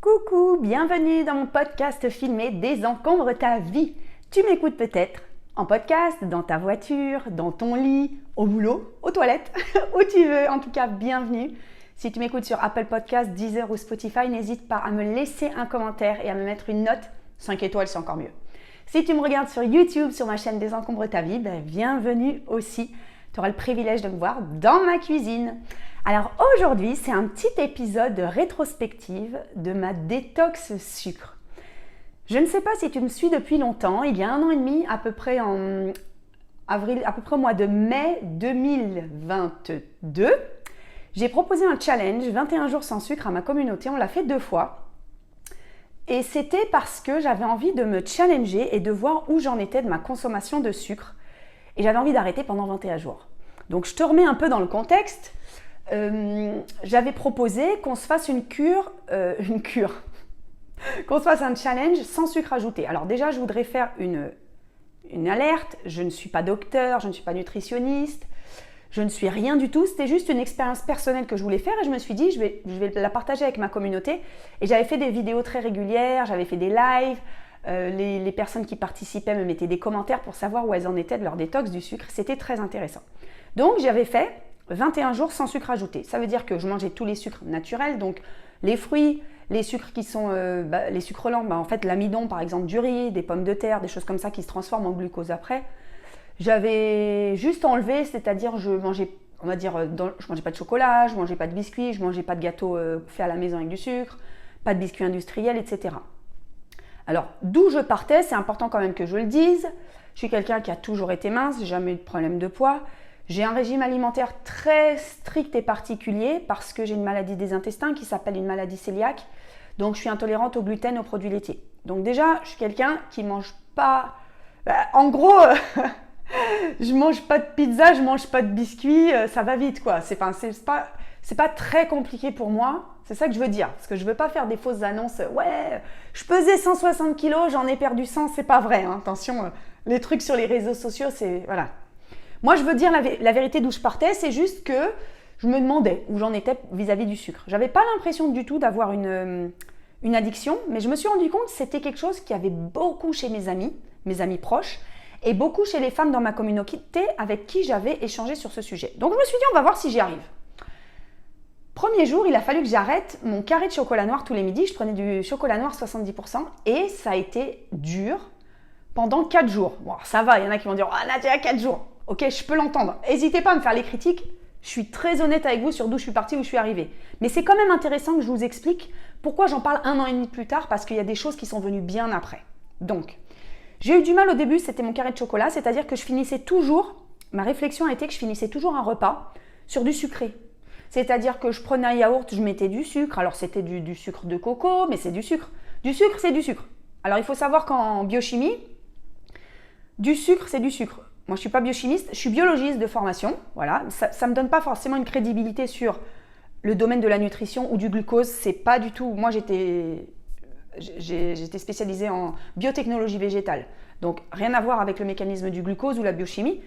Coucou, bienvenue dans mon podcast filmé Désencombre ta vie. Tu m'écoutes peut-être en podcast, dans ta voiture, dans ton lit, au boulot, aux toilettes, où tu veux. En tout cas, bienvenue. Si tu m'écoutes sur Apple Podcasts, Deezer ou Spotify, n'hésite pas à me laisser un commentaire et à me mettre une note. 5 étoiles, c'est encore mieux. Si tu me regardes sur YouTube, sur ma chaîne Désencombre ta vie, bienvenue aussi. Tu auras le privilège de me voir dans ma cuisine. Alors aujourd'hui, c'est un petit épisode de rétrospective de ma détox sucre. Je ne sais pas si tu me suis depuis longtemps, il y a 1 an et demi, à peu près en avril, à peu près au mois de mai 2022, j'ai proposé un challenge 21 jours sans sucre à ma communauté. On l'a fait 2 fois. Et c'était parce que j'avais envie de me challenger et de voir où j'en étais de ma consommation de sucre. Et j'avais envie d'arrêter pendant 21 jours. Donc je te remets un peu dans le contexte. J'avais proposé qu'on se fasse une cure, qu'on se fasse un challenge sans sucre ajouté. Alors déjà, je voudrais faire une alerte. Je ne suis pas docteur, je ne suis pas nutritionniste, je ne suis rien du tout. C'était juste une expérience personnelle que je voulais faire et je me suis dit, je vais la partager avec ma communauté. Et j'avais fait des vidéos très régulières, j'avais fait des lives. Les personnes qui participaient me mettaient des commentaires pour savoir où elles en étaient de leur détox du sucre. C'était très intéressant. Donc j'avais fait 21 jours sans sucre ajouté. Ça veut dire que je mangeais tous les sucres naturels, donc les fruits, les sucres qui sont les sucres lents, en fait l'amidon par exemple du riz, des pommes de terre, des choses comme ça qui se transforment en glucose après. J'avais juste enlevé, c'est-à-dire je mangeais, on va dire, je mangeais pas de chocolat, je mangeais pas de biscuits, je mangeais pas de gâteaux faits à la maison avec du sucre, pas de biscuits industriels, etc. Alors d'où je partais, c'est important quand même que je le dise. Je suis quelqu'un qui a toujours été mince, j'ai jamais eu de problème de poids. J'ai un régime alimentaire très strict et particulier parce que j'ai une maladie des intestins qui s'appelle une maladie cœliaque. Donc je suis intolérante au gluten et aux produits laitiers. Donc déjà, je suis quelqu'un qui mange pas... en gros, je mange pas de pizza, je mange pas de biscuits, ça va vite quoi. C'est pas très compliqué pour moi. C'est ça que je veux dire. Parce que je veux pas faire des fausses annonces. Ouais, je pesais 160 kilos, j'en ai perdu 100. C'est pas vrai. Hein. Attention, les trucs sur les réseaux sociaux, c'est... Voilà. Moi, je veux dire la vérité d'où je partais, c'est juste que je me demandais où j'en étais vis-à-vis du sucre. J'avais pas l'impression du tout d'avoir une addiction, mais je me suis rendu compte que c'était quelque chose qui avait beaucoup chez mes amis proches, et beaucoup chez les femmes dans ma communauté avec qui j'avais échangé sur ce sujet. Donc je me suis dit, on va voir si j'y arrive. Premier jour, il a fallu que j'arrête mon carré de chocolat noir tous les midis. Je prenais du chocolat noir 70% et ça a été dur pendant 4 jours. Bon, ça va, il y en a qui vont dire « Ah, Nadia, 4 jours !» Ok, je peux l'entendre. N'hésitez pas à me faire les critiques. Je suis très honnête avec vous sur d'où je suis partie, où je suis arrivée. Mais c'est quand même intéressant que je vous explique pourquoi j'en parle 1 an et demi plus tard, parce qu'il y a des choses qui sont venues bien après. Donc, j'ai eu du mal au début, c'était mon carré de chocolat, c'est-à-dire que je finissais toujours, ma réflexion a été que je finissais toujours un repas sur du sucré. C'est-à-dire que je prenais un yaourt, je mettais du sucre. Alors c'était du sucre de coco, mais c'est du sucre. Du sucre, c'est du sucre. Alors il faut savoir qu'en biochimie, du sucre, c'est du sucre. Moi, je ne suis pas biochimiste, je suis biologiste de formation. Voilà, ça ne me donne pas forcément une crédibilité sur le domaine de la nutrition ou du glucose. C'est pas du tout. Moi, j'étais spécialisée en biotechnologie végétale. Donc, rien à voir avec le mécanisme du glucose ou la biochimie.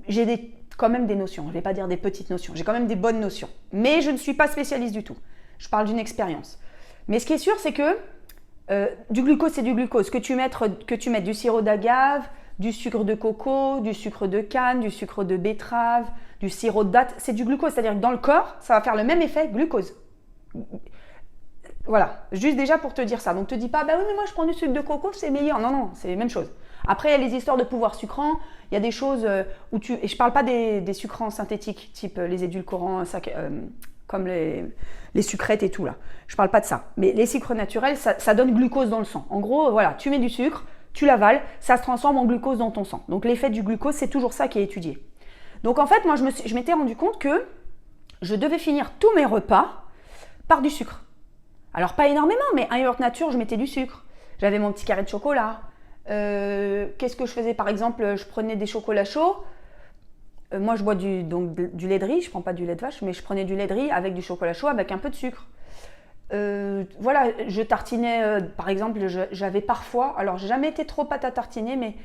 J'ai quand même des notions. Je ne vais pas dire des petites notions. J'ai quand même des bonnes notions. Mais je ne suis pas spécialiste du tout. Je parle d'une expérience. Mais ce qui est sûr, c'est que du glucose, c'est du glucose. Que tu mettes du sirop d'agave, du sucre de coco, du sucre de canne, du sucre de betterave, du sirop de date, c'est du glucose. C'est-à-dire que dans le corps, ça va faire le même effet glucose. Voilà, juste déjà pour te dire ça. Donc te dis pas, bah oui, mais moi je prends du sucre de coco, c'est meilleur. Non, non, c'est la même chose. Après, il y a les histoires de pouvoir sucrant. Il y a des choses où tu... Et je parle pas des sucrants synthétiques, type les édulcorants, comme les sucrètes et tout là. Je parle pas de ça. Mais les sucres naturels, ça donne glucose dans le sang. En gros, voilà, tu mets du sucre, tu l'avales, ça se transforme en glucose dans ton sang. Donc l'effet du glucose, c'est toujours ça qui est étudié. Donc en fait, moi, je m'étais rendu compte que je devais finir tous mes repas par du sucre. Alors pas énormément, mais un yaourt nature, je mettais du sucre. J'avais mon petit carré de chocolat. Qu'est-ce que je faisais? Par exemple, je prenais des chocolats chauds. Moi, je bois du lait de riz. Je ne prends pas du lait de vache, mais je prenais du lait de riz avec du chocolat chaud, avec un peu de sucre. Voilà, je tartinais, par exemple, j'avais parfois, alors j'ai jamais été trop pâte à tartiner, mais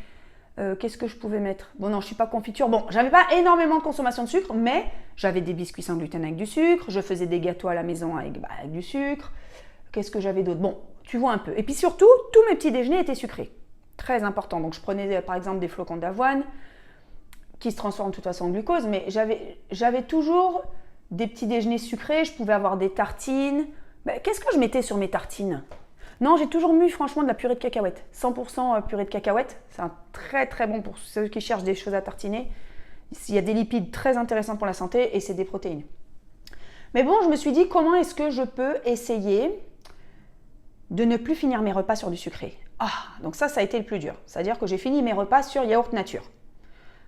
qu'est-ce que je pouvais mettre? Bon non, je suis pas confiture. Bon, j'avais pas énormément de consommation de sucre, mais j'avais des biscuits sans gluten avec du sucre, je faisais des gâteaux à la maison avec du sucre. Qu'est-ce que j'avais d'autre? Bon, tu vois un peu. Et puis surtout, tous mes petits déjeuners étaient sucrés. Très important. Donc je prenais par exemple des flocons d'avoine qui se transforment de toute façon en glucose, mais j'avais toujours des petits déjeuners sucrés. Je pouvais avoir des tartines. Mais qu'est-ce que je mettais sur mes tartines? Non, j'ai toujours mis franchement de la purée de cacahuètes. 100% purée de cacahuètes. C'est un très très bon pour ceux qui cherchent des choses à tartiner. Il y a des lipides très intéressants pour la santé et c'est des protéines. Mais bon, je me suis dit comment est-ce que je peux essayer de ne plus finir mes repas sur du sucré. Donc ça a été le plus dur. C'est-à-dire que j'ai fini mes repas sur yaourt nature.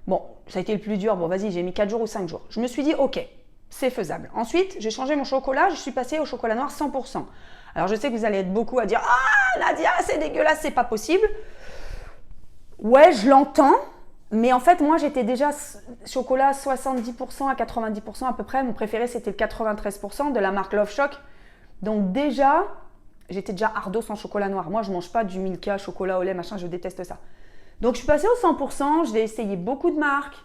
Bon, ça a été le plus dur. Bon, vas-y, j'ai mis 4 jours ou 5 jours. Je me suis dit, ok, c'est faisable. Ensuite, j'ai changé mon chocolat. Je suis passée au chocolat noir 100%. Alors, je sais que vous allez être beaucoup à dire, ah, Nadia, c'est dégueulasse, c'est pas possible. Ouais, je l'entends. Mais en fait, moi, j'étais déjà chocolat 70% à 90% à peu près. Mon préféré, c'était le 93% de la marque Love Shock. Donc déjà, j'étais déjà ardos en chocolat noir. Moi, je ne mange pas du Milka, chocolat au lait, machin, je déteste ça. Donc, je suis passée au 100%. J'ai essayé beaucoup de marques,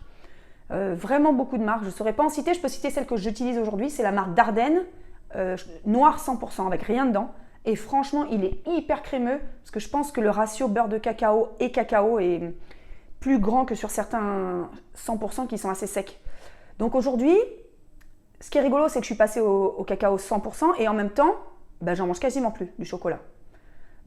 vraiment beaucoup de marques. Je ne saurais pas en citer. Je peux citer celle que j'utilise aujourd'hui. C'est la marque Dardenne, noir 100% avec rien dedans. Et franchement, il est hyper crémeux parce que je pense que le ratio beurre de cacao et cacao est plus grand que sur certains 100% qui sont assez secs. Donc aujourd'hui, ce qui est rigolo, c'est que je suis passée au cacao 100% et en même temps, j'en mange quasiment plus du chocolat.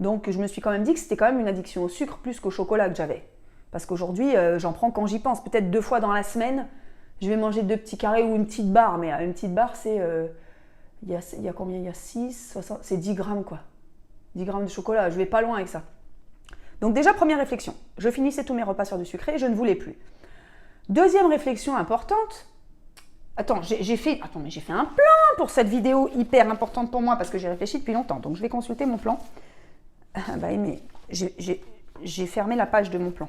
Donc je me suis quand même dit que c'était quand même une addiction au sucre plus qu'au chocolat que j'avais. Parce qu'aujourd'hui, j'en prends quand j'y pense. Peut-être 2 fois dans la semaine, je vais manger 2 petits carrés ou une petite barre. Mais une petite barre, c'est... il y a combien? Il y a 6, 60... C'est 10 grammes quoi. 10 grammes de chocolat, je vais pas loin avec ça. Donc déjà, première réflexion, je finissais tous mes repas sur du sucré, je ne voulais plus. Deuxième réflexion importante, j'ai fait un plan pour cette vidéo hyper importante pour moi parce que j'ai réfléchi depuis longtemps, donc je vais consulter mon plan. J'ai fermé la page de mon plan.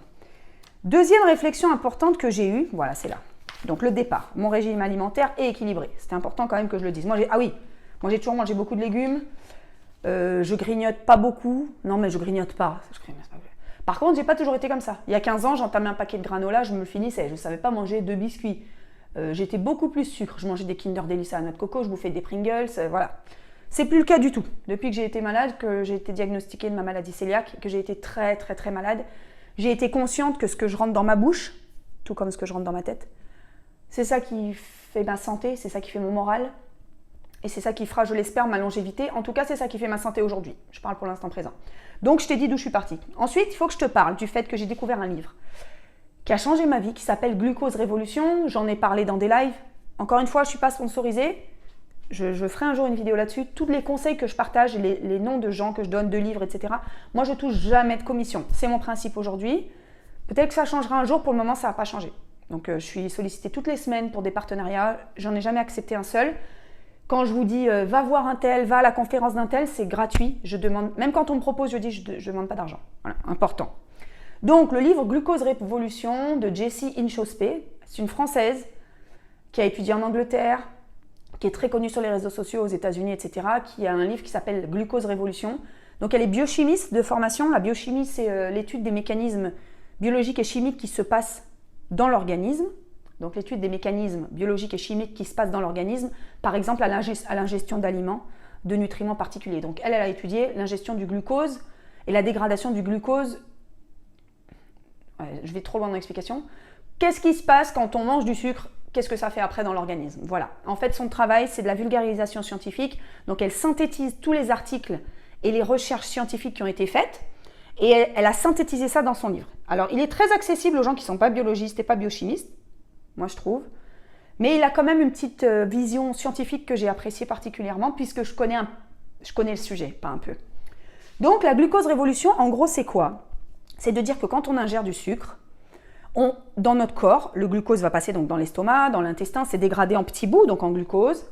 Deuxième réflexion importante que j'ai eue, voilà, c'est là. Donc le départ, mon régime alimentaire est équilibré. C'était important quand même que je le dise. Moi, j'ai toujours mangé beaucoup de légumes. Je grignote pas beaucoup. Non, mais je grignote pas. Par contre, j'ai pas toujours été comme ça. Il y a 15 ans, j'entamais un paquet de granola, je me le finissais. Je savais pas manger 2 biscuits. J'étais beaucoup plus sucre. Je mangeais des Kinder Delice à la noix de coco, je bouffais des Pringles, voilà. C'est plus le cas du tout. Depuis que j'ai été malade, que j'ai été diagnostiquée de ma maladie cœliaque, que j'ai été très très très malade, j'ai été consciente que ce que je rentre dans ma bouche, tout comme ce que je rentre dans ma tête, c'est ça qui fait ma santé, c'est ça qui fait mon moral. Et c'est ça qui fera, je l'espère, ma longévité. En tout cas, c'est ça qui fait ma santé aujourd'hui. Je parle pour l'instant présent. Donc, je t'ai dit d'où je suis partie. Ensuite, il faut que je te parle du fait que j'ai découvert un livre qui a changé ma vie, qui s'appelle Glucose Révolution. J'en ai parlé dans des lives. Encore une fois, je ne suis pas sponsorisée. Je ferai un jour une vidéo là-dessus. Tous les conseils que je partage, les noms de gens que je donne, de livres, etc. Moi, je touche jamais de commission. C'est mon principe aujourd'hui. Peut-être que ça changera un jour. Pour le moment, ça n'a pas changé. Donc, je suis sollicitée toutes les semaines pour des partenariats. J'en ai jamais accepté un seul. Quand je vous dis va voir un tel, va à la conférence d'un tel, c'est gratuit. Je demande, même quand on me propose, je dis je ne demande pas d'argent. Voilà, important. Donc le livre Glucose Révolution de Jessie Inchauspé, c'est une Française qui a étudié en Angleterre, qui est très connue sur les réseaux sociaux aux États-Unis, etc., qui a un livre qui s'appelle Glucose Révolution. Donc elle est biochimiste de formation. La biochimie, c'est l'étude des mécanismes biologiques et chimiques qui se passent dans l'organisme. Donc l'étude des mécanismes biologiques et chimiques qui se passent dans l'organisme, par exemple à l'ingestion d'aliments, de nutriments particuliers. Donc elle a étudié l'ingestion du glucose et la dégradation du glucose. Je vais trop loin dans l'explication. Qu'est-ce qui se passe quand on mange du sucre? Qu'est-ce que ça fait après dans l'organisme? Voilà. En fait, son travail, c'est de la vulgarisation scientifique. Donc elle synthétise tous les articles et les recherches scientifiques qui ont été faites et elle a synthétisé ça dans son livre. Alors il est très accessible aux gens qui ne sont pas biologistes et pas biochimistes, moi je trouve. Mais il a quand même une petite vision scientifique que j'ai appréciée particulièrement puisque je connais le sujet, pas un peu. Donc la glucose révolution, en gros, c'est quoi? C'est de dire que quand on ingère du sucre, dans notre corps, le glucose va passer donc dans l'estomac, dans l'intestin, c'est dégradé en petits bouts, donc en glucose.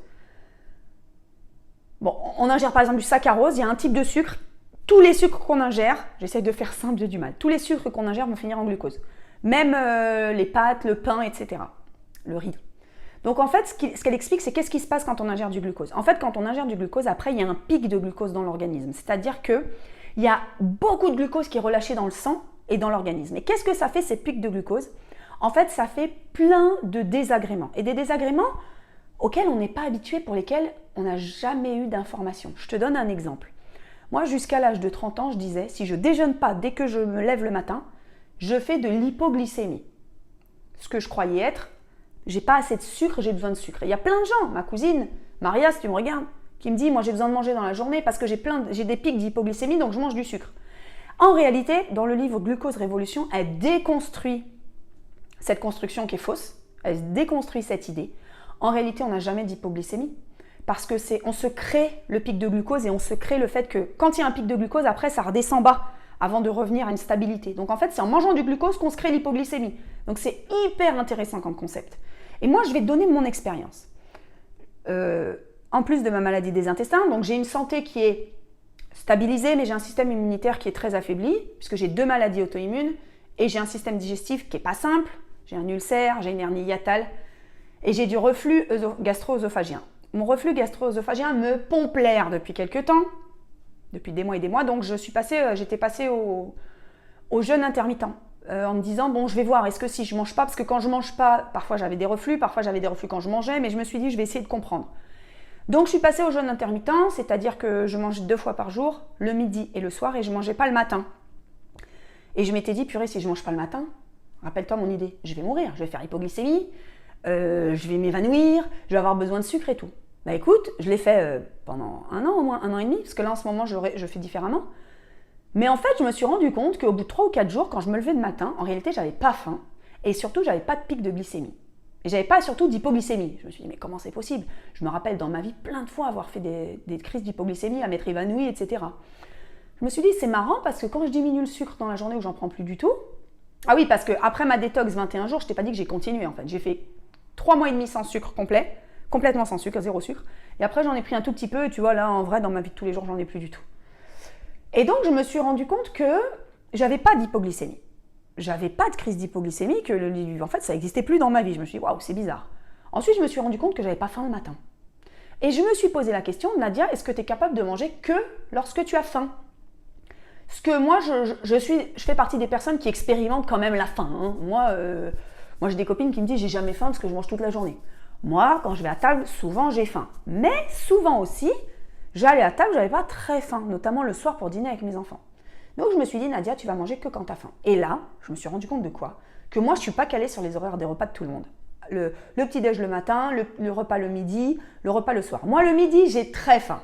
Bon, on ingère par exemple du saccharose, il y a un type de sucre. Tous les sucres qu'on ingère, j'essaie de faire simple, j'ai du mal, tous les sucres qu'on ingère vont finir en glucose. Même les pâtes, le pain, etc. Le riz. Donc en fait, ce qu'elle explique, c'est qu'est-ce qui se passe quand on ingère du glucose. En fait, quand on ingère du glucose, après, il y a un pic de glucose dans l'organisme. C'est-à-dire qu'il y a beaucoup de glucose qui est relâché dans le sang et dans l'organisme. Et qu'est-ce que ça fait, ces pics de glucose? En fait, ça fait plein de désagréments. Et des désagréments auxquels on n'est pas habitué, pour lesquels on n'a jamais eu d'informations. Je te donne un exemple. Moi, jusqu'à l'âge de 30 ans, je disais, si je déjeune pas dès que je me lève le matin, je fais de l'hypoglycémie. Ce que je croyais être, j'ai pas assez de sucre, j'ai besoin de sucre. Il y a plein de gens, ma cousine, Maria, si tu me regardes, qui me dit, moi j'ai besoin de manger dans la journée parce que j'ai des pics d'hypoglycémie, donc je mange du sucre. En réalité, dans le livre Glucose Révolution, elle déconstruit cette construction qui est fausse, elle déconstruit cette idée. En réalité, on n'a jamais d'hypoglycémie parce que on se crée le pic de glucose et on se crée le fait que quand il y a un pic de glucose, après ça redescend bas avant de revenir à une stabilité. Donc en fait, c'est en mangeant du glucose qu'on se crée l'hypoglycémie. Donc c'est hyper intéressant comme concept. Et moi, je vais te donner mon expérience. En plus de ma maladie des intestins, donc j'ai une santé qui est stabilisée, mais j'ai un système immunitaire qui est très affaibli, puisque j'ai 2 maladies auto-immunes, et j'ai un système digestif qui n'est pas simple, j'ai un ulcère, j'ai une hernie hiatale, et j'ai du reflux gastro-œsophagien. Mon reflux gastro-œsophagien me pompe l'air depuis quelques temps, depuis des mois et des mois, donc j'étais passée au jeûne intermittent, en me disant, bon, je vais voir, est-ce que si je mange pas, parce que quand je mange pas, parfois j'avais des reflux quand je mangeais, mais je me suis dit, je vais essayer de comprendre. Donc je suis passée au jeûne intermittent, c'est-à-dire que je mangeais 2 fois par jour, le midi et le soir, et je ne mangeais pas le matin. Et je m'étais dit, purée, si je ne mange pas le matin, rappelle-toi mon idée, je vais mourir, je vais faire hypoglycémie, je vais m'évanouir, je vais avoir besoin de sucre et tout. Bah écoute, je l'ai fait pendant 1 an, au moins 1 an et demi, parce que là en ce moment je fais différemment. Mais en fait, je me suis rendu compte qu'au bout de 3 ou 4 jours, quand je me levais le matin, en réalité, j'avais pas faim, et surtout, j'avais pas de pic de glycémie. Et j'avais pas surtout d'hypoglycémie. Je me suis dit, mais comment c'est possible? Je me rappelle dans ma vie plein de fois avoir fait des crises d'hypoglycémie, à m'être évanouie, etc. Je me suis dit, c'est marrant parce que quand je diminue le sucre dans la journée où j'en prends plus du tout, ah oui, parce qu'après ma détox 21 jours, je t'ai pas dit que j'ai continué en fait. J'ai fait 3 mois et demi sans sucre complet, complètement sans sucre, 0 sucre. Et après, j'en ai pris un tout petit peu, et tu vois, là, en vrai, dans ma vie de tous les jours, j'en ai plus du tout. Et donc, je me suis rendu compte que j'avais pas d'hypoglycémie. J'avais pas de crise d'hypoglycémie, en fait, ça n'existait plus dans ma vie. Je me suis dit, waouh, c'est bizarre. Ensuite, je me suis rendu compte que j'avais pas faim le matin. Et je me suis posé la question, Nadia, est-ce que tu es capable de manger que lorsque tu as faim? Parce que moi, je fais partie des personnes qui expérimentent quand même la faim. Hein. Moi, j'ai des copines qui me disent, j'ai jamais faim parce que je mange toute la journée. Moi, quand je vais à table, souvent, j'ai faim. Mais souvent aussi, j'allais à table, j'avais pas très faim, notamment le soir pour dîner avec mes enfants. Donc je me suis dit, Nadia, tu vas manger que quand tu as faim. Et là, je me suis rendu compte de quoi? Que moi, je ne suis pas calée sur les horaires des repas de tout le monde. Le petit-déj le matin, le repas le midi, le repas le soir. Moi, le midi, j'ai très faim.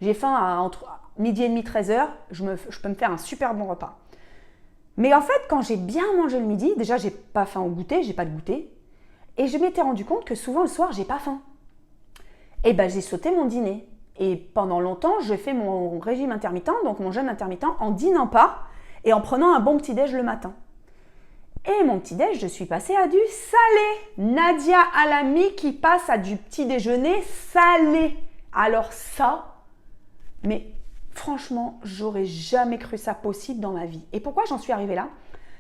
J'ai faim entre midi et demi, 13h, je peux me faire un super bon repas. Mais en fait, quand j'ai bien mangé le midi, déjà, j'ai pas faim au goûter, j'ai pas de goûter. Et je m'étais rendu compte que souvent, le soir, j'ai pas faim. Et ben, j'ai sauté mon dîner. Et pendant longtemps, je fais mon régime intermittent, donc mon jeûne intermittent, en dînant pas et en prenant un bon petit-déj le matin. Et mon petit-déj, je suis passée à du salé. Nadia Alami qui passe à du petit déjeuner salé. Alors ça, mais franchement, j'aurais jamais cru ça possible dans ma vie. Et pourquoi j'en suis arrivée là?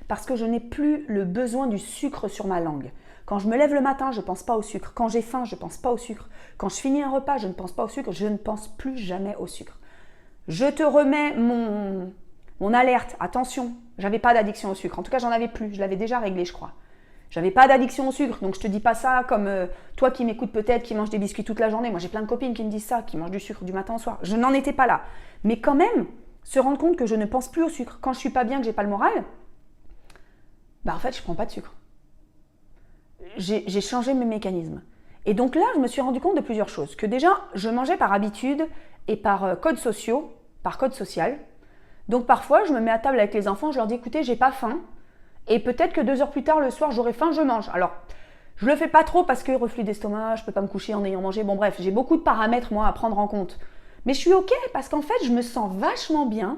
Parce que je n'ai plus le besoin du sucre sur ma langue. Quand je me lève le matin, je ne pense pas au sucre. Quand j'ai faim, je ne pense pas au sucre. Quand je finis un repas, je ne pense pas au sucre. Je ne pense plus jamais au sucre. Je te remets mon alerte. Attention, je n'avais pas d'addiction au sucre. En tout cas, j'en avais plus. Je l'avais déjà réglé, je crois. Je n'avais pas d'addiction au sucre. Donc, je ne te dis pas ça comme toi qui m'écoutes peut-être, qui mange des biscuits toute la journée. Moi, j'ai plein de copines qui me disent ça, qui mangent du sucre du matin au soir. Je n'en étais pas là. Mais quand même, se rendre compte que je ne pense plus au sucre. Quand je ne suis pas bien, que je n'ai pas le moral, en fait, je ne prends pas de sucre. J'ai changé mes mécanismes. Et donc là, je me suis rendu compte de plusieurs choses. Que déjà, je mangeais par habitude et par code social. Donc parfois, je me mets à table avec les enfants, je leur dis, écoutez, j'ai pas faim. Et peut-être que 2 heures plus tard, le soir, j'aurai faim, je mange. Alors, je le fais pas trop parce que reflux d'estomac, je peux pas me coucher en ayant mangé. Bon bref, j'ai beaucoup de paramètres, moi, à prendre en compte. Mais je suis OK parce qu'en fait, je me sens vachement bien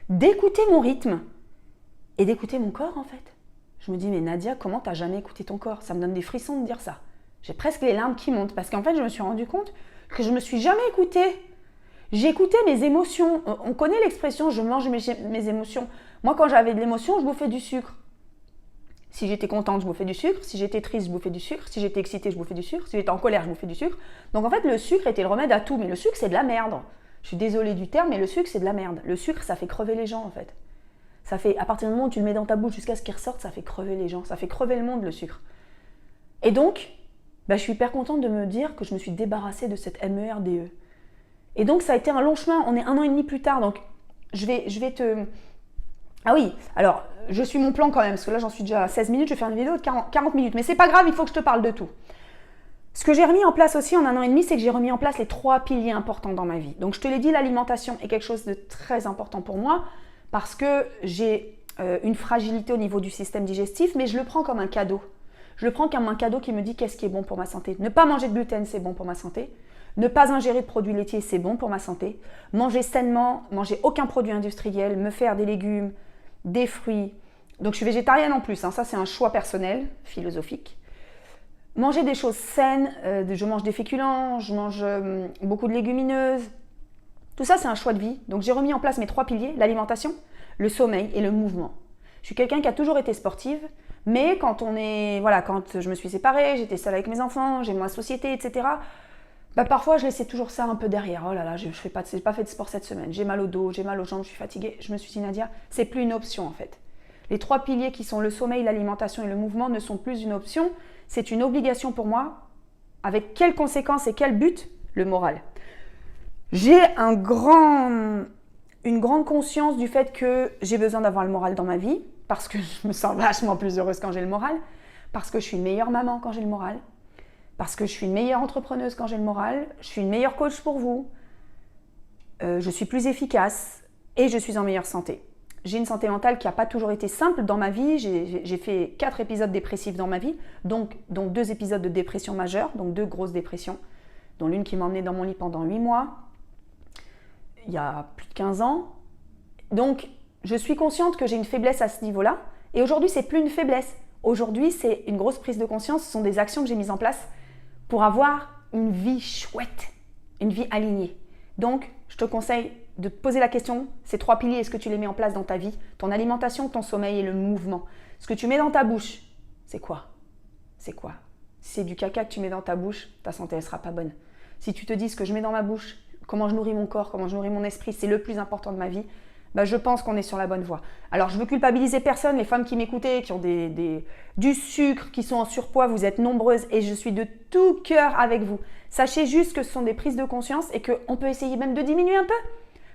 d'écouter mon rythme et d'écouter mon corps, en fait. Je me dis, mais Nadia, comment t'as jamais écouté ton corps? Ça me donne des frissons de dire ça. J'ai presque les larmes qui montent parce qu'en fait, je me suis rendu compte que je me suis jamais écoutée. J'écoutais mes émotions. On connaît l'expression, je mange mes émotions. Moi, quand j'avais de l'émotion, je bouffais du sucre. Si j'étais contente, je bouffais du sucre. Si j'étais triste, je bouffais du sucre. Si j'étais excitée, je bouffais du sucre. Si j'étais en colère, je bouffais du sucre. Donc en fait, le sucre était le remède à tout. Mais le sucre, c'est de la merde. Je suis désolée du terme, mais le sucre, c'est de la merde. Le sucre, ça fait crever les gens, en fait. Ça fait, à partir du moment où tu le mets dans ta bouche jusqu'à ce qu'il ressorte, ça fait crever les gens. Ça fait crever le monde, le sucre. Et donc, je suis hyper contente de me dire que je me suis débarrassée de cette MERDE. Et donc, ça a été un long chemin. On est 1 an et demi plus tard. Donc, je vais te... Ah oui, alors, je suis mon plan quand même, parce que là, j'en suis déjà à 16 minutes. Je vais faire une vidéo de 40 minutes. Mais c'est pas grave, il faut que je te parle de tout. Ce que j'ai remis en place aussi en 1 an et demi, c'est que j'ai remis en place les 3 piliers importants dans ma vie. Donc, je te l'ai dit, l'alimentation est quelque chose de très important pour moi parce que j'ai une fragilité au niveau du système digestif, mais je le prends comme un cadeau. Je le prends comme un cadeau qui me dit qu'est-ce qui est bon pour ma santé. Ne pas manger de gluten, c'est bon pour ma santé. Ne pas ingérer de produits laitiers, c'est bon pour ma santé. Manger sainement, manger aucun produit industriel, me faire des légumes, des fruits. Donc, je suis végétarienne en plus, hein. Ça, c'est un choix personnel, philosophique. Manger des choses saines, je mange des féculents, je mange beaucoup de légumineuses. Tout ça, c'est un choix de vie. Donc, j'ai remis en place mes 3 piliers, l'alimentation, le sommeil et le mouvement. Je suis quelqu'un qui a toujours été sportive, mais quand je me suis séparée, j'étais seule avec mes enfants, j'ai ma société, etc. Parfois, je laissais toujours ça un peu derrière. Oh là là, je n'ai pas fait de sport cette semaine. J'ai mal au dos, j'ai mal aux jambes, je suis fatiguée. Je me suis dit, Nadia, c'est plus une option en fait. Les 3 piliers qui sont le sommeil, l'alimentation et le mouvement ne sont plus une option. C'est une obligation pour moi. Avec quelles conséquences et quel but? Le moral. J'ai une grande conscience du fait que j'ai besoin d'avoir le moral dans ma vie parce que je me sens vachement plus heureuse quand j'ai le moral, parce que je suis une meilleure maman quand j'ai le moral, parce que je suis une meilleure entrepreneuse quand j'ai le moral, je suis une meilleure coach pour vous, je suis plus efficace et je suis en meilleure santé. J'ai une santé mentale qui n'a pas toujours été simple dans ma vie. J'ai fait 4 épisodes dépressifs dans ma vie, donc 2 épisodes de dépression majeure, donc 2 grosses dépressions, dont l'une qui m'a emmenée dans mon lit pendant 8 mois, il y a plus de 15 ans. Donc, je suis consciente que j'ai une faiblesse à ce niveau-là. Et aujourd'hui, c'est plus une faiblesse. Aujourd'hui, c'est une grosse prise de conscience. Ce sont des actions que j'ai mises en place pour avoir une vie chouette, une vie alignée. Donc, je te conseille de te poser la question, ces 3 piliers, est-ce que tu les mets en place dans ta vie? Ton alimentation, ton sommeil et le mouvement. Ce que tu mets dans ta bouche, c'est quoi? C'est quoi? Si c'est du caca que tu mets dans ta bouche, ta santé ne sera pas bonne. Si tu te dis ce que je mets dans ma bouche, comment je nourris mon corps, comment je nourris mon esprit, c'est le plus important de ma vie, je pense qu'on est sur la bonne voie. Alors, je ne veux culpabiliser personne, les femmes qui m'écoutaient, qui ont du sucre, qui sont en surpoids, vous êtes nombreuses et je suis de tout cœur avec vous. Sachez juste que ce sont des prises de conscience et qu'on peut essayer même de diminuer un peu.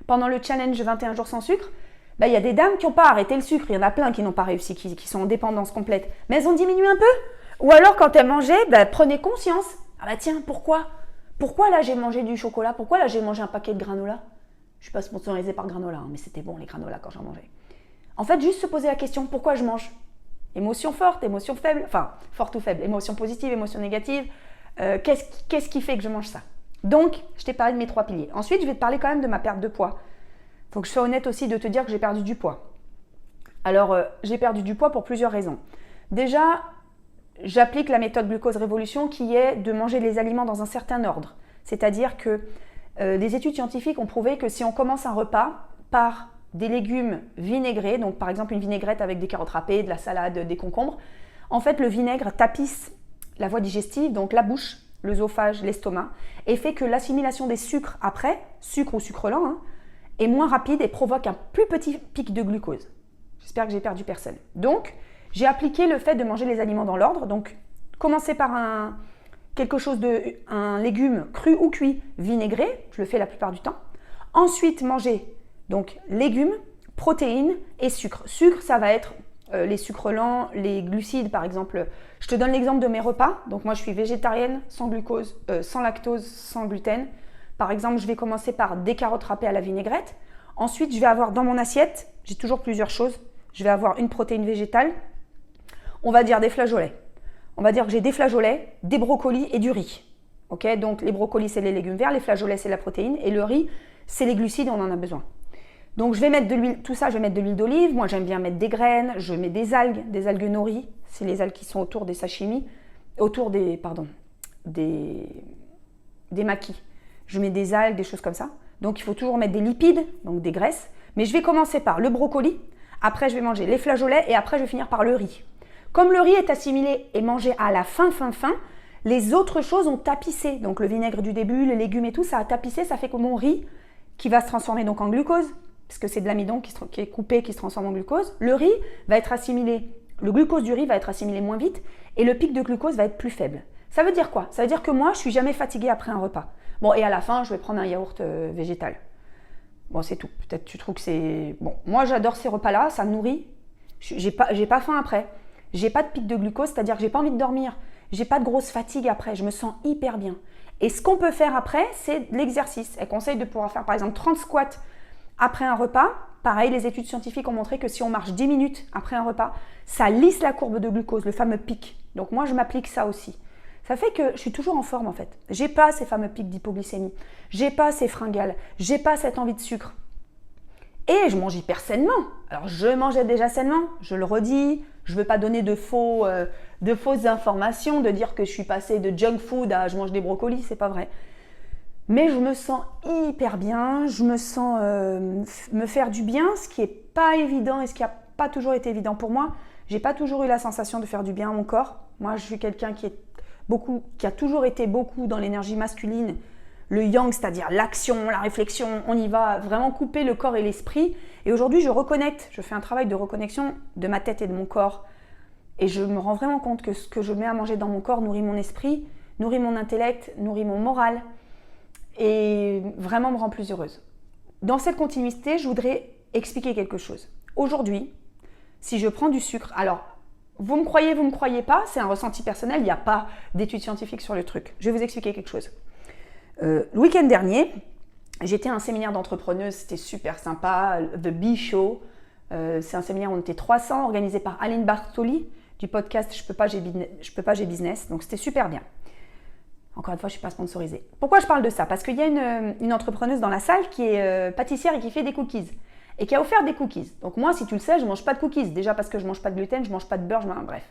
Pendant le challenge 21 jours sans sucre, il y a des dames qui n'ont pas arrêté le sucre, il y en a plein qui n'ont pas réussi, qui sont en dépendance complète, mais elles ont diminué un peu. Ou alors quand elles mangeaient, prenez conscience. Ah tiens, pourquoi là j'ai mangé du chocolat? Pourquoi là j'ai mangé un paquet de granola? Je ne suis pas sponsorisée par granola, mais c'était bon les granolas quand j'en mangeais. En fait, juste se poser la question, pourquoi je mange? Émotion forte, émotion faible, enfin forte ou faible, émotion positive, émotion négative, qu'est-ce qui fait que je mange ça? Donc, je t'ai parlé de mes 3 piliers. Ensuite, je vais te parler quand même de ma perte de poids. Il faut que je sois honnête aussi de te dire que j'ai perdu du poids. Alors, j'ai perdu du poids pour plusieurs raisons. Déjà, j'applique la méthode glucose révolution qui est de manger les aliments dans un certain ordre. C'est-à-dire que des études scientifiques ont prouvé que si on commence un repas par des légumes vinaigrés, donc par exemple une vinaigrette avec des carottes râpées, de la salade, des concombres, en fait le vinaigre tapisse la voie digestive, donc la bouche, l'œsophage, l'estomac, et fait que l'assimilation des sucres après, sucre ou sucre lent, est moins rapide et provoque un plus petit pic de glucose. J'espère que j'ai perdu personne. Donc, j'ai appliqué le fait de manger les aliments dans l'ordre. Donc, commencer par un légume cru ou cuit vinaigré, je le fais la plupart du temps. Ensuite, manger donc légumes, protéines et sucre. Sucre, ça va être les sucres lents, les glucides par exemple. Je te donne l'exemple de mes repas. Donc moi je suis végétarienne, sans glucose, sans lactose, sans gluten. Par exemple, je vais commencer par des carottes râpées à la vinaigrette. Ensuite, je vais avoir dans mon assiette, j'ai toujours plusieurs choses. Je vais avoir une protéine végétale. On va dire des flageolets. On va dire que j'ai des flageolets, des brocolis et du riz. Okay, donc les brocolis, c'est les légumes verts, les flageolets, c'est la protéine et le riz, c'est les glucides, on en a besoin. Donc je vais mettre de l'huile, tout ça, je vais mettre de l'huile d'olive. Moi, j'aime bien mettre des graines, je mets des algues nori. C'est les algues qui sont autour des sashimi, autour des makis. Je mets des algues, des choses comme ça. Donc il faut toujours mettre des lipides, donc des graisses. Mais je vais commencer par le brocoli, après je vais manger les flageolets et après je vais finir par le riz. Comme le riz est assimilé et mangé à la fin, les autres choses ont tapissé. Donc le vinaigre du début, les légumes et tout, ça a tapissé, ça fait que mon riz, qui va se transformer donc en glucose, parce que c'est de l'amidon qui est coupé, qui se transforme en glucose, le riz va être assimilé, le glucose du riz va être assimilé moins vite et le pic de glucose va être plus faible. Ça veut dire quoi? Ça veut dire que moi, je ne suis jamais fatiguée après un repas. Bon, et à la fin, je vais prendre un yaourt végétal. Bon, c'est tout. Peut-être tu trouves que c'est... Bon, moi, j'adore ces repas-là, ça me nourrit. J'ai pas faim après. J'ai pas de pic de glucose, c'est-à-dire que j'ai pas envie de dormir. J'ai pas de grosse fatigue après. Je me sens hyper bien. Et ce qu'on peut faire après, c'est de l'exercice. Elle conseille de pouvoir faire, par exemple, 30 squats après un repas. Pareil, les études scientifiques ont montré que si on marche 10 minutes après un repas, ça lisse la courbe de glucose, le fameux pic. Donc moi, je m'applique ça aussi. Ça fait que je suis toujours en forme en fait. J'ai pas ces fameux pics d'hypoglycémie. J'ai pas ces fringales. J'ai pas cette envie de sucre. Et je mange hyper sainement. Alors je mangeais déjà sainement, je le redis. Je veux pas donner de fausses informations, de dire que je suis passée de junk food à je mange des brocolis, c'est pas vrai. Mais je me sens hyper bien, je me sens me faire du bien, ce qui est pas évident et ce qui a pas toujours été évident pour moi. J'ai pas toujours eu la sensation de faire du bien à mon corps. Moi, je suis quelqu'un qui a toujours été beaucoup dans l'énergie masculine, le yang, c'est-à-dire l'action, la réflexion, on y va vraiment couper le corps et l'esprit. Et aujourd'hui, je reconnecte, je fais un travail de reconnexion de ma tête et de mon corps. Et je me rends vraiment compte que ce que je mets à manger dans mon corps nourrit mon esprit, nourrit mon intellect, nourrit mon moral et vraiment me rend plus heureuse. Dans cette continuité, je voudrais expliquer quelque chose. Aujourd'hui, si je prends du sucre, alors vous me croyez pas, c'est un ressenti personnel, il n'y a pas d'études scientifiques sur le truc. Je vais vous expliquer quelque chose. Le week-end dernier, j'étais à un séminaire d'entrepreneuses, c'était super sympa, The Bee Show. C'est un séminaire où on était 300, organisé par Aline Bartoli du podcast Je peux pas, j'ai business. Donc c'était super bien. Encore une fois, je ne suis pas sponsorisée. Pourquoi je parle de ça? Parce qu'il y a une entrepreneuse dans la salle qui est pâtissière et qui fait des cookies. Et qui a offert des cookies. Donc moi, si tu le sais, je ne mange pas de cookies. Déjà parce que je ne mange pas de gluten, je ne mange pas de beurre, bref.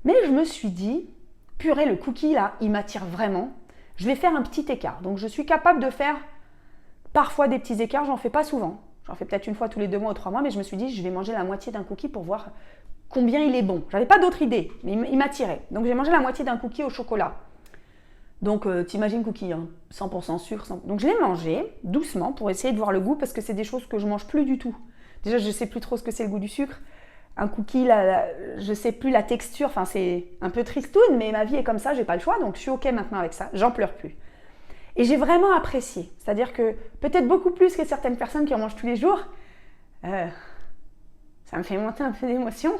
Mais je me suis dit, purée, le cookie là, il m'attire vraiment. Je vais faire un petit écart. Donc je suis capable de faire parfois des petits écarts, j'en fais pas souvent. J'en fais peut-être une fois tous les 2 mois ou 3 mois, mais je me suis dit, je vais manger la moitié d'un cookie pour voir combien il est bon. J'avais pas d'autre idée, mais il m'attirait. Donc j'ai mangé la moitié d'un cookie au chocolat. Donc t'imagines cookie, hein, 100% sucre. Donc je l'ai mangé doucement pour essayer de voir le goût parce que c'est des choses que je mange plus du tout. Déjà je sais plus trop ce que c'est le goût du sucre. Un cookie, je sais plus la texture, enfin c'est un peu tristoun, mais ma vie est comme ça, j'ai pas le choix, donc je suis ok maintenant avec ça, j'en pleure plus. Et j'ai vraiment apprécié, c'est-à-dire que peut-être beaucoup plus que certaines personnes qui en mangent tous les jours, ça me fait monter un peu d'émotion.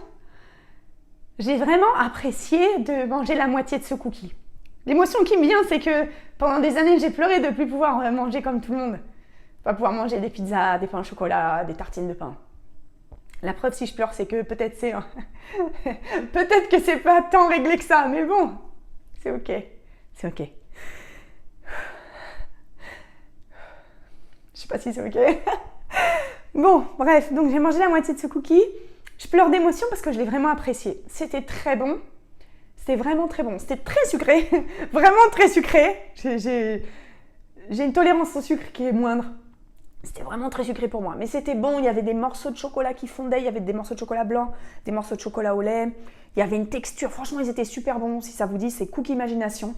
J'ai vraiment apprécié de manger la moitié de ce cookie. L'émotion qui me vient, c'est que pendant des années, j'ai pleuré de ne plus pouvoir manger comme tout le monde. Pas pouvoir manger des pizzas, des pains au chocolat, des tartines de pain. La preuve, si je pleure, c'est que peut-être peut-être que c'est pas tant réglé que ça, mais bon, c'est ok. C'est ok. Je sais pas si c'est ok. Bon, bref, donc j'ai mangé la moitié de ce cookie. Je pleure d'émotion parce que je l'ai vraiment apprécié. C'était très bon. C'était vraiment très bon. C'était très sucré. Vraiment très sucré. J'ai une tolérance au sucre qui est moindre. C'était vraiment très sucré pour moi. Mais c'était bon. Il y avait des morceaux de chocolat qui fondaient. Il y avait des morceaux de chocolat blanc, des morceaux de chocolat au lait. Il y avait une texture. Franchement, ils étaient super bons. Si ça vous dit, c'est Cookie Imagination.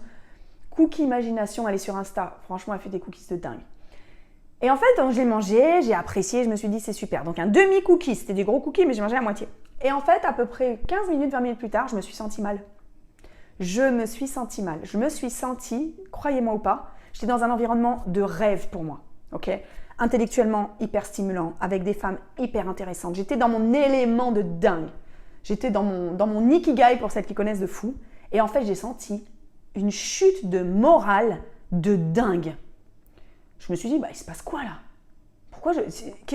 Cookie Imagination, elle est sur Insta. Franchement, elle fait des cookies de dingue. Et en fait, donc, je l'ai mangé, j'ai apprécié, je me suis dit c'est super. Donc un demi-cookie, c'était des gros cookies, mais j'ai mangé la moitié. Et en fait, à peu près 15 minutes, 20 minutes plus tard, je me suis sentie mal. Je me suis sentie, croyez-moi ou pas, j'étais dans un environnement de rêve pour moi. Ok, intellectuellement hyper stimulant, avec des femmes hyper intéressantes. J'étais dans mon élément de dingue. J'étais dans mon ikigai pour celles qui connaissent de fou. Et en fait, j'ai senti une chute de morale de dingue. Je me suis dit, il se passe quoi là?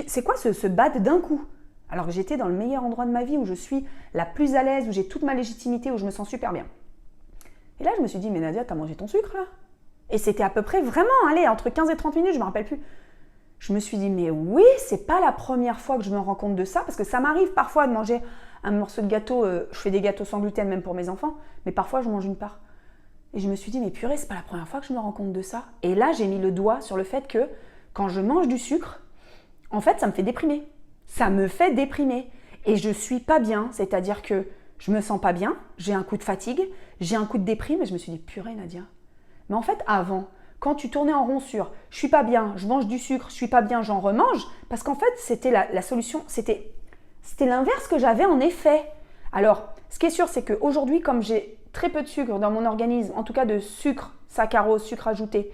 C'est quoi ce bad d'un coup? Alors que j'étais dans le meilleur endroit de ma vie, où je suis la plus à l'aise, où j'ai toute ma légitimité, où je me sens super bien. Et là, je me suis dit, mais Nadia, t'as mangé ton sucre là? Et c'était à peu près vraiment, entre 15 et 30 minutes, je me rappelle plus. Je me suis dit, mais oui, c'est pas la première fois que je me rends compte de ça, parce que ça m'arrive parfois de manger un morceau de gâteau, je fais des gâteaux sans gluten même pour mes enfants, mais parfois je mange une part. Et je me suis dit, mais purée, c'est pas la première fois que je me rends compte de ça. Et là, j'ai mis le doigt sur le fait que quand je mange du sucre, en fait, ça me fait déprimer. Ça me fait déprimer. Et je suis pas bien, c'est-à-dire que je me sens pas bien, j'ai un coup de fatigue, j'ai un coup de déprime, et je me suis dit, purée Nadia. Mais en fait, avant, quand tu tournais en rond sur « je suis pas bien, je mange du sucre, je suis pas bien, j'en remange », parce qu'en fait, c'était la solution, c'était l'inverse que j'avais en effet. Alors, ce qui est sûr, c'est qu'aujourd'hui, comme j'ai très peu de sucre dans mon organisme, en tout cas de sucre, saccharose, sucre ajouté,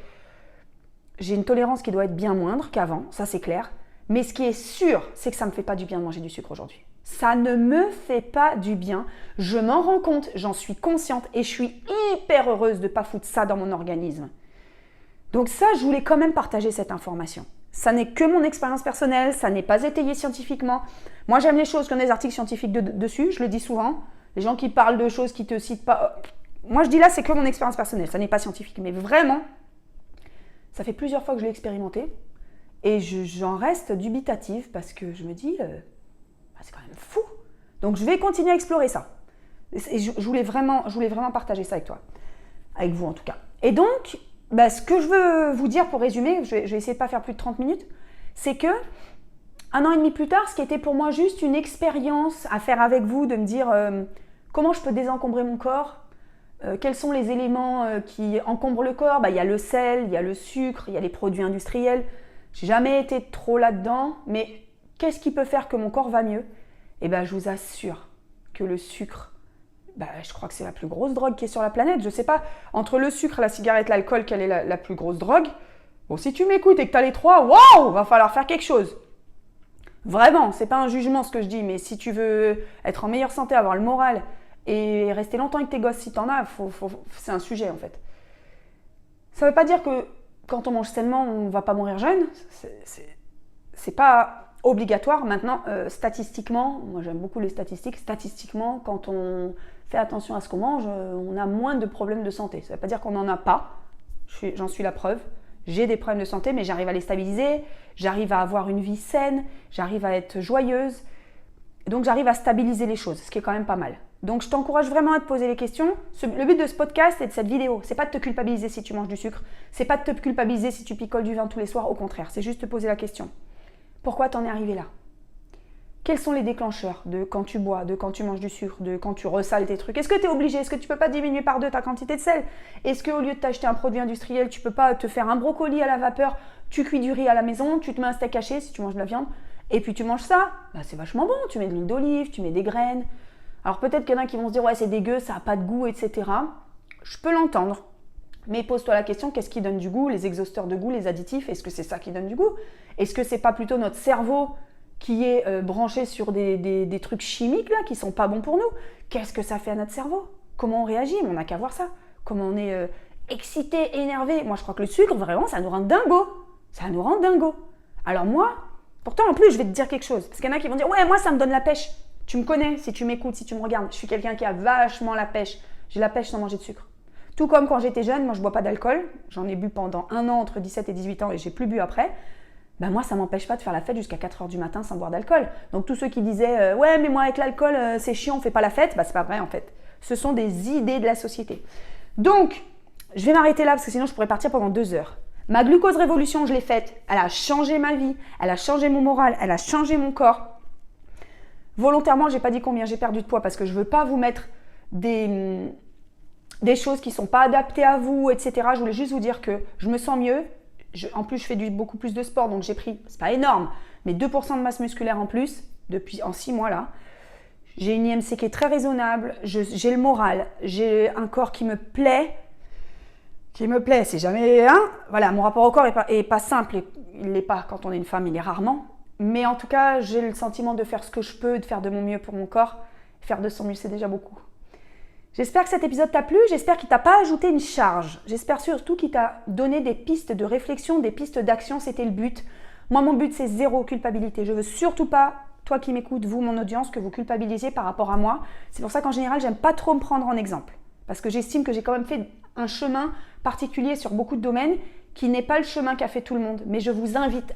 j'ai une tolérance qui doit être bien moindre qu'avant, ça c'est clair. Mais ce qui est sûr, c'est que ça ne me fait pas du bien de manger du sucre aujourd'hui. Ça ne me fait pas du bien. Je m'en rends compte, j'en suis consciente et je suis hyper heureuse de ne pas foutre ça dans mon organisme. Donc ça, je voulais quand même partager cette information. Ça n'est que mon expérience personnelle, ça n'est pas étayé scientifiquement. Moi, j'aime les choses qui ont des articles scientifiques dessus, je le dis souvent. Les gens qui parlent de choses qui ne te citent pas... Moi, je dis là, c'est que mon expérience personnelle, ça n'est pas scientifique. Mais vraiment, ça fait plusieurs fois que je l'ai expérimenté et j'en reste dubitative parce que je me dis, c'est quand même fou. Donc, je vais continuer à explorer ça. Et je voulais vraiment partager ça avec toi. Avec vous, en tout cas. Et donc... ce que je veux vous dire pour résumer, je vais essayer de ne pas faire plus de 30 minutes, c'est que 1 an et demi plus tard, ce qui était pour moi juste une expérience à faire avec vous, de me dire comment je peux désencombrer mon corps, quels sont les éléments qui encombrent le corps. Il y a le sel, il y a le sucre, il y a les produits industriels. Je n'ai jamais été trop là-dedans, mais qu'est-ce qui peut faire que mon corps va mieux ? Je vous assure que le sucre, je crois que c'est la plus grosse drogue qui est sur la planète. Je ne sais pas, entre le sucre, la cigarette, l'alcool, quelle est la plus grosse drogue ? Bon, si tu m'écoutes et que tu as les trois, waouh, va falloir faire quelque chose. Vraiment, c'est pas un jugement ce que je dis, mais si tu veux être en meilleure santé, avoir le moral et rester longtemps avec tes gosses si t'en as, c'est un sujet en fait. Ça ne veut pas dire que quand on mange sainement, on ne va pas mourir jeune. C'est pas obligatoire. Maintenant, statistiquement, moi j'aime beaucoup les statistiques, statistiquement, quand on fait attention à ce qu'on mange, on a moins de problèmes de santé. Ça ne veut pas dire qu'on n'en a pas, j'en suis la preuve. J'ai des problèmes de santé, mais j'arrive à les stabiliser, j'arrive à avoir une vie saine, j'arrive à être joyeuse. Donc j'arrive à stabiliser les choses, ce qui est quand même pas mal. Donc je t'encourage vraiment à te poser les questions. Le but de ce podcast et de cette vidéo, c'est pas de te culpabiliser si tu manges du sucre, c'est pas de te culpabiliser si tu picoles du vin tous les soirs, au contraire, c'est juste te poser la question. Pourquoi t'en es arrivé là ? Quels sont les déclencheurs de quand tu bois, de quand tu manges du sucre, de quand tu ressales tes trucs ? Est-ce que tu es obligé ? Est-ce que tu peux pas diminuer par 2 ta quantité de sel ? Est-ce qu'au lieu de t'acheter un produit industriel, tu peux pas te faire un brocoli à la vapeur, tu cuis du riz à la maison, tu te mets un steak haché si tu manges de la viande, et puis tu manges ça ? C'est vachement bon, tu mets de l'huile d'olive, tu mets des graines. Alors peut-être qu'il y en a qui vont se dire « ouais c'est dégueu, ça n'a pas de goût, etc. » Je peux l'entendre. Mais pose-toi la question, qu'est-ce qui donne du goût ? Les exhausteurs de goût, les additifs, est-ce que c'est ça qui donne du goût ? Est-ce que c'est pas plutôt notre cerveau qui est branché sur des trucs chimiques là, qui sont pas bons pour nous ? Qu'est-ce que ça fait à notre cerveau ? Comment on réagit ? On n'a qu'à voir ça. Comment on est excité, énervé. Moi je crois que le sucre, vraiment, ça nous rend dingo. Ça nous rend dingo. Alors moi, pourtant en plus je vais te dire quelque chose. Parce qu'il y en a qui vont dire « ouais, moi ça me donne la pêche ». Tu me connais, si tu m'écoutes, si tu me regardes, je suis quelqu'un qui a vachement la pêche. J'ai la pêche sans manger de sucre. Tout comme quand j'étais jeune, moi je ne bois pas d'alcool. J'en ai bu pendant 1 an, entre 17 et 18 ans, et j'ai plus bu après. Moi, ça ne m'empêche pas de faire la fête jusqu'à 4h du matin sans boire d'alcool. Donc tous ceux qui disaient « ouais, mais moi avec l'alcool, c'est chiant, on ne fait pas la fête », c'est pas vrai en fait. Ce sont des idées de la société. Donc, je vais m'arrêter là parce que sinon je pourrais partir pendant 2 heures. Ma glucose révolution, je l'ai faite. Elle a changé ma vie, elle a changé mon moral, elle a changé mon corps. Volontairement, je n'ai pas dit combien j'ai perdu de poids parce que je ne veux pas vous mettre des choses qui ne sont pas adaptées à vous, etc. Je voulais juste vous dire que je me sens mieux. En plus, je fais beaucoup plus de sport, donc j'ai pris, c'est pas énorme, mais 2% de masse musculaire en plus en 6 mois là. J'ai une IMC qui est très raisonnable, j'ai le moral, j'ai un corps qui me plaît, c'est jamais... Voilà, mon rapport au corps est pas simple, il l'est pas quand on est une femme, il est rarement. Mais en tout cas, j'ai le sentiment de faire ce que je peux, de faire de mon mieux pour mon corps. Faire de son mieux, c'est déjà beaucoup. J'espère que cet épisode t'a plu, j'espère qu'il t'a pas ajouté une charge. J'espère surtout qu'il t'a donné des pistes de réflexion, des pistes d'action, c'était le but. Moi, mon but, c'est 0 culpabilité. Je veux surtout pas, toi qui m'écoutes, vous, mon audience, que vous culpabilisiez par rapport à moi. C'est pour ça qu'en général, j'aime pas trop me prendre en exemple. Parce que j'estime que j'ai quand même fait un chemin particulier sur beaucoup de domaines qui n'est pas le chemin qu'a fait tout le monde. Mais je vous invite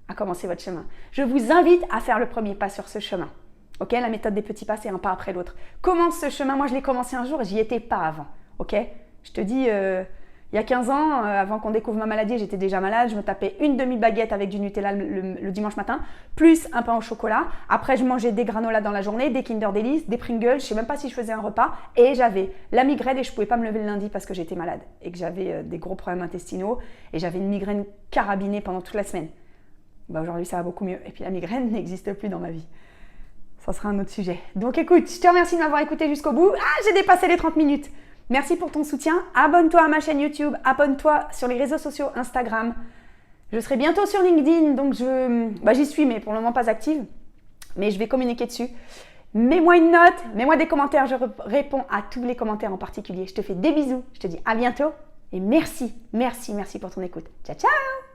à commencer votre chemin. Je vous invite à faire le premier pas sur ce chemin. Ok, la méthode des petits pas, c'est un pas après l'autre. Commence ce chemin. Moi, je l'ai commencé un jour et j'y étais pas avant. Ok, je te dis, il y a 15 ans, avant qu'on découvre ma maladie, j'étais déjà malade. Je me tapais une demi-baguette avec du Nutella le dimanche matin, plus un pain au chocolat. Après, je mangeais des granolas dans la journée, des Kinder Delice, des Pringles. Je sais même pas si je faisais un repas. Et j'avais la migraine et je pouvais pas me lever le lundi parce que j'étais malade et que j'avais des gros problèmes intestinaux et j'avais une migraine carabinée pendant toute la semaine. Aujourd'hui, ça va beaucoup mieux. Et puis la migraine n'existe plus dans ma vie. Ça sera un autre sujet. Donc écoute, je te remercie de m'avoir écouté jusqu'au bout. J'ai dépassé les 30 minutes. Merci pour ton soutien. Abonne-toi à ma chaîne YouTube. Abonne-toi sur les réseaux sociaux Instagram. Je serai bientôt sur LinkedIn, donc j'y suis, mais pour le moment pas active. Mais je vais communiquer dessus. Mets-moi une note, mets-moi des commentaires, je réponds à tous les commentaires en particulier. Je te fais des bisous, je te dis à bientôt et merci pour ton écoute. Ciao, ciao!